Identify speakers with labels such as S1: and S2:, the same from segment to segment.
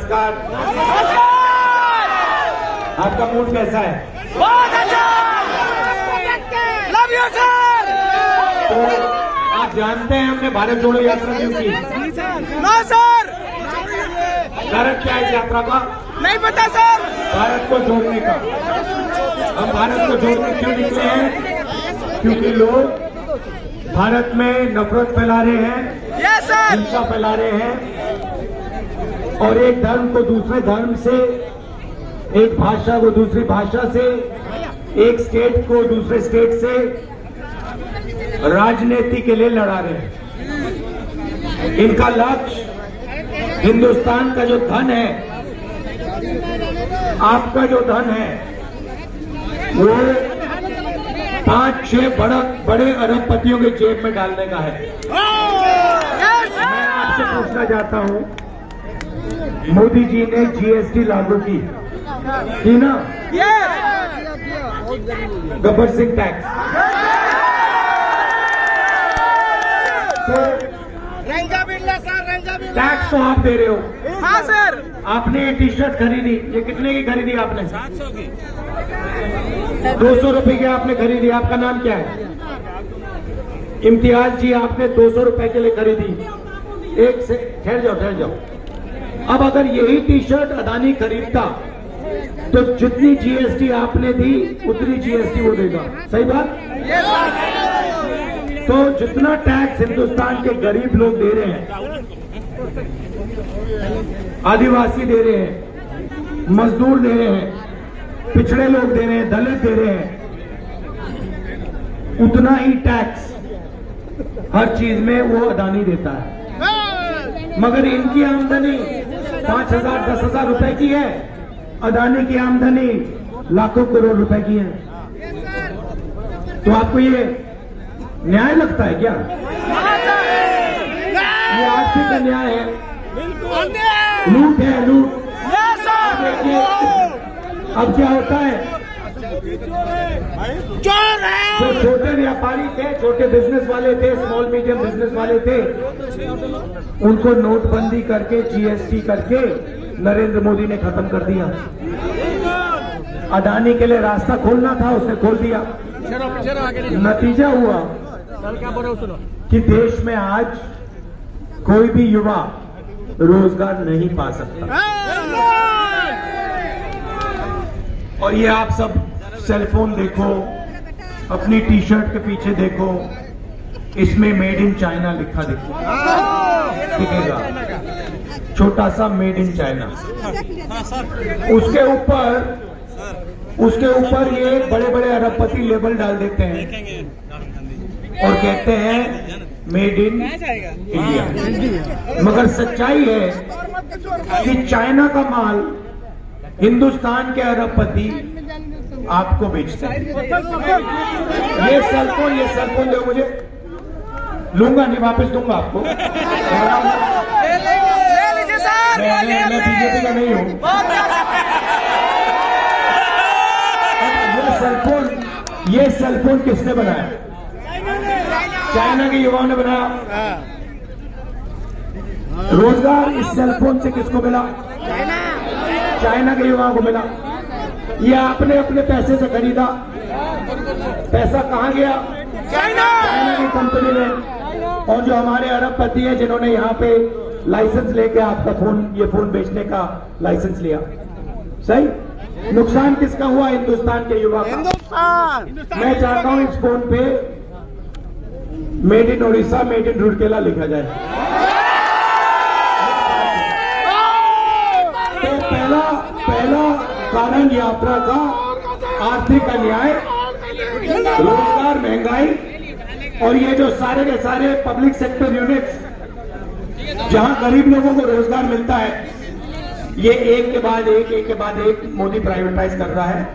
S1: नमस्कार। आपका मूड कैसा है?
S2: बहुत अच्छा। Love you sir.
S1: तो आप जानते हैं हमने भारत जोड़ो यात्रा क्यों की?
S2: No sir.
S1: कारण क्या है इस यात्रा का?
S2: नहीं पता सर।
S1: भारत को जोड़ने का। हम भारत को जोड़ने क्यों निकले हैं? क्योंकि लोग भारत में नफरत फैला रहे हैं,
S2: यस सर,
S1: हिंसा फैला रहे हैं और एक धर्म को दूसरे धर्म से, एक भाषा को दूसरी भाषा से, एक स्टेट को दूसरे स्टेट से राजनीति के लिए लड़ा रहे हैं। इनका लक्ष्य हिंदुस्तान का जो धन है, आपका जो धन है, वो 5-6 बड़े अरबपतियों के जेब में डालने का है। मैं आपसे पूछना चाहता हूं, मोदी जी ने जीएसटी लागू की ना? गब्बर सिंह टैक्स, तो टैक्स तो आप दे रहे हो।
S2: हाँ सर।
S1: आपने ये टी शर्ट खरीदी, ये कितने की खरीदी आपने? 200 रुपए की आपने खरीदी। आपका नाम क्या है? इम्तियाज जी, आपने 200 रुपए के लिए खरीदी। एक से ठहर जाओ। अब अगर यही टी शर्ट अदानी खरीदता तो जितनी जीएसटी आपने दी उतनी जीएसटी वो देगा। सही बात? तो जितना टैक्स हिंदुस्तान के गरीब लोग दे रहे हैं, आदिवासी दे रहे हैं, मजदूर दे रहे हैं, पिछड़े लोग दे रहे हैं, दलित दे रहे हैं, उतना ही टैक्स हर चीज में वो अदानी देता है। मगर इनकी आमदनी 5,000 10,000 रुपए की है, अदानी की आमदनी लाखों करोड़ रुपए की है। तो आपको ये न्याय लगता है क्या? ये आर्थिक अन्याय है, लूट है, लूट। देखिए अब क्या होता है, जो छोटे व्यापारी थे, छोटे बिजनेस वाले थे, स्मॉल मीडियम बिजनेस वाले थे, उनको नोटबंदी करके, जीएसटी करके नरेंद्र मोदी ने खत्म कर दिया। अदानी के लिए रास्ता खोलना था, उसने खोल दिया। नतीजा हुआ कि देश में आज कोई भी युवा रोजगार नहीं पा सकता। और ये आप सब सेलफोन देखो, अपनी टी शर्ट के पीछे देखो, इसमें मेड इन चाइना लिखा दिखेगा, छोटा सा मेड इन चाइना। उसके ऊपर ये बड़े बड़े अरबपति लेबल डाल देते हैं और कहते हैं मेड इन इंडिया। मगर सच्चाई है कि चाइना का माल हिंदुस्तान के अरबपति आपको बेचते हैं। ये सेलफोन दो मुझे, लूंगा नहीं, वापस दूंगा आपको। मैं बीजेपी का नहीं हूं। ये सेलफोन किसने बनाया? चाइना के युवाओं ने बनाया। रोजगार इस सेलफोन से किसको मिला? चाइना के युवाओं को मिला। ये आपने अपने पैसे से खरीदा। पैसा कहां गया? चाइना की कंपनी में। और जो हमारे अरबपति हैं जिन्होंने यहाँ पे लाइसेंस लेके आपका ये फोन बेचने का लाइसेंस लिया, सही? नुकसान किसका हुआ? हिंदुस्तान के युवा का। मैं चाहता हूं इस फोन पे made in Orissa, made in Rourkela लिखा जाए। तो पहला कारण यात्रा का आर्थिक अन्याय, रोजगार, महंगाई और ये जो सारे के सारे पब्लिक सेक्टर यूनिट्स जहां गरीब लोगों को रोजगार मिलता है, ये एक के बाद एक मोदी प्राइवेटाइज कर रहा है।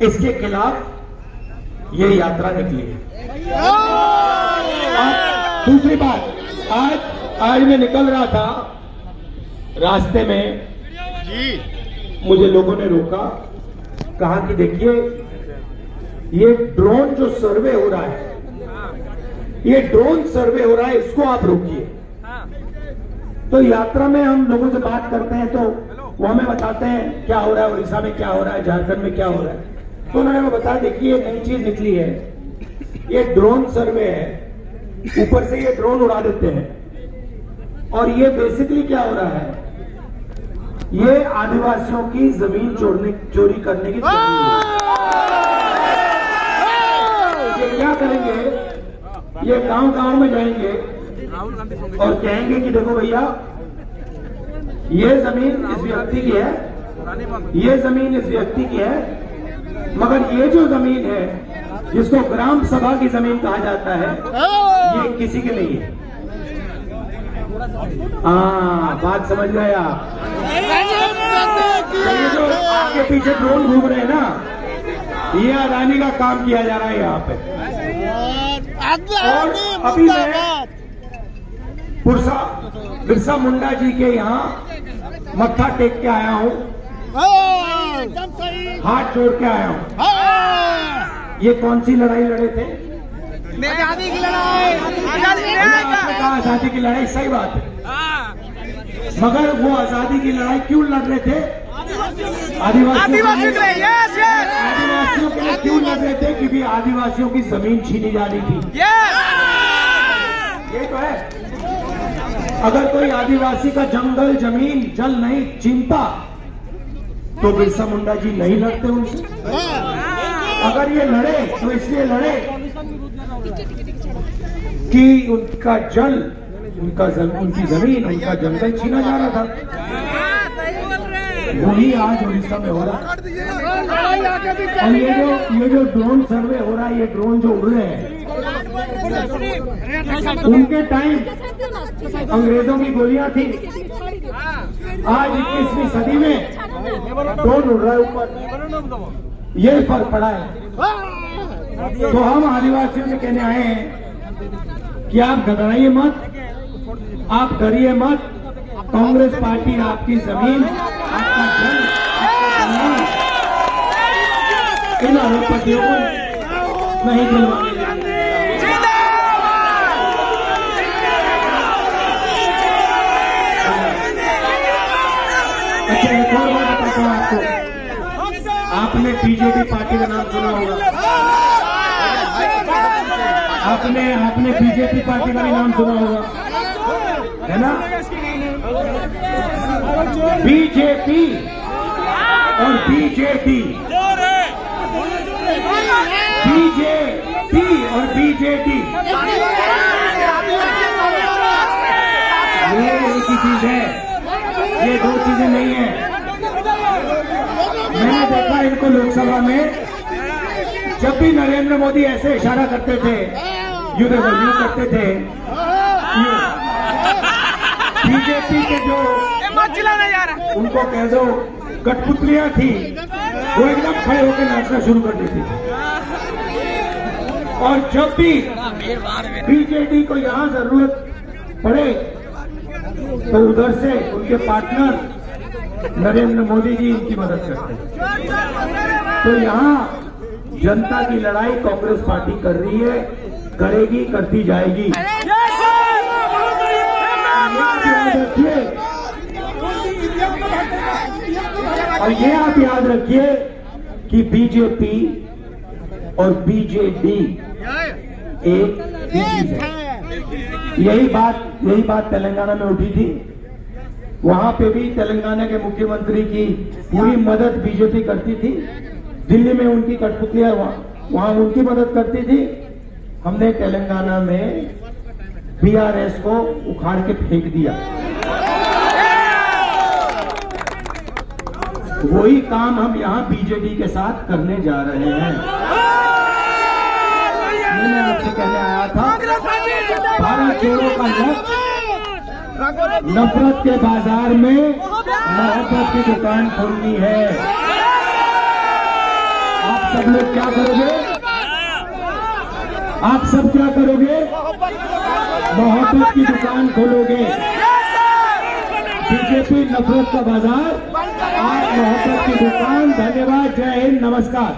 S1: इसके खिलाफ ये यात्रा निकली है। दूसरी बात, आज मैं निकल रहा था, रास्ते में मुझे लोगों ने रोका, कहा कि देखिए ये ड्रोन जो सर्वे हो रहा है, ये ड्रोन सर्वे हो रहा है, इसको आप रोकिए। तो यात्रा में हम लोगों से बात करते हैं तो वो हमें बताते हैं क्या हो रहा है उड़ीसा में, क्या हो रहा है झारखंड में, क्या हो रहा है। तो उन्होंने हमें बताया देखिए नई चीज निकली है, ये ड्रोन सर्वे है, ऊपर से ये ड्रोन उड़ा देते हैं। और ये बेसिकली क्या हो रहा है, ये आदिवासियों की जमीन चोरी करने की ये क्या करेंगे, ये गांव-गांव में जाएंगे और कहेंगे कि देखो भैया ये जमीन इस व्यक्ति की है, ये जमीन इस व्यक्ति की है, मगर ये जो जमीन है जिसको ग्राम सभा की जमीन कहा जाता है ये किसी की नहीं है। बात समझ गए आप। ये जो आगे पीछे ड्रोन घूम रहे हैं ना, ये अदानी का काम किया जा रहा है यहाँ पे। और अभी मैं बिरसा मुंडा जी के यहाँ मत्था टेक के आया हूँ, हाथ जोड़ के आया हूँ। ये कौन सी लड़ाई लड़े थे?
S2: आजादी की लड़ाई,
S1: आजादी की लड़ाई, सही बात है। मगर वो आजादी की लड़ाई क्यों लड़ रहे थे? आदिवासियों के लिए क्यों लड़ रहे थे? क्योंकि आदिवासियों की जमीन छीनी जा रही थी। ये तो है। अगर कोई आदिवासी का जंगल जमीन जल नहीं छीनता तो बिरसा मुंडा जी नहीं लड़ते उनसे। अगर ये लड़े तो इसलिए लड़े कि उनका जल, उनकी जमीन, उनका जंगल छीना जा रहा था। वही आज उड़ीसा में हो रहा है। और ये जो ड्रोन सर्वे हो रहा है, ये ड्रोन जो उड़ रहे हैं, उनके टाइम अंग्रेजों की गोलियां थी। आज 21वीं सदी में ड्रोन उड़ रहा है ऊपर, ये फर्क पड़ा है। तो हम आदिवासियों से कहने आए हैं कि आप घबराइए मत, आप डरिए मत। कांग्रेस पार्टी आपकी जमीन, आपका जल, आपका जमीन इन आरोपपतियों को नहीं दिलवाने देंगे। अच्छा, एक और बात बताता हूँ आपको। आपने बीजेपी पार्टी का नाम सुना होगा, आपने बीजेपी पार्टी का भी नाम सुना होगा, है ना? बीजेपी और बीजेडी, बीजेपी और बीजेडी ये एक ही चीज है, ये दो चीजें नहीं है। मैंने देखा इनको लोकसभा में जब भी नरेंद्र मोदी ऐसे इशारा करते थे, यूं देखो यूं करते थे, बीजेपी के जो उनको कह दो कठपुतलियां थी, वो एकदम खड़े होकर नाचना शुरू कर देती थी। और जब भी बीजेडी को यहां जरूरत पड़े तो उधर से उनके पार्टनर नरेंद्र मोदी जी इनकी मदद करते हैं। तो यहाँ जनता की लड़ाई कांग्रेस पार्टी कर रही है, करेगी, करती जाएगी। और ये आप याद रखिए कि बीजेपी और बीजेडी एक ही चीज है। यही बात तेलंगाना में उठी थी। वहां पे भी तेलंगाना के मुख्यमंत्री की पूरी मदद बीजेपी करती थी। दिल्ली में उनकी कठपुतलियां वहां उनकी मदद करती थी। हमने तेलंगाना में बीआरएस को उखाड़ के फेंक दिया। वही काम हम यहां बीजेडी के साथ करने जा रहे हैं। मैंने आपसे कहने आया था, भारत जोड़ो का लक्ष्य नफरत के बाजार में मोहब्बत की दुकान खोलनी है। आप सब लोग क्या करोगे? आप सब क्या करोगे? मोहब्बत की दुकान खोलोगे। बीजेपी नफरत का बाजार, आप मोहब्बत की दुकान। धन्यवाद, जय हिंद, नमस्कार।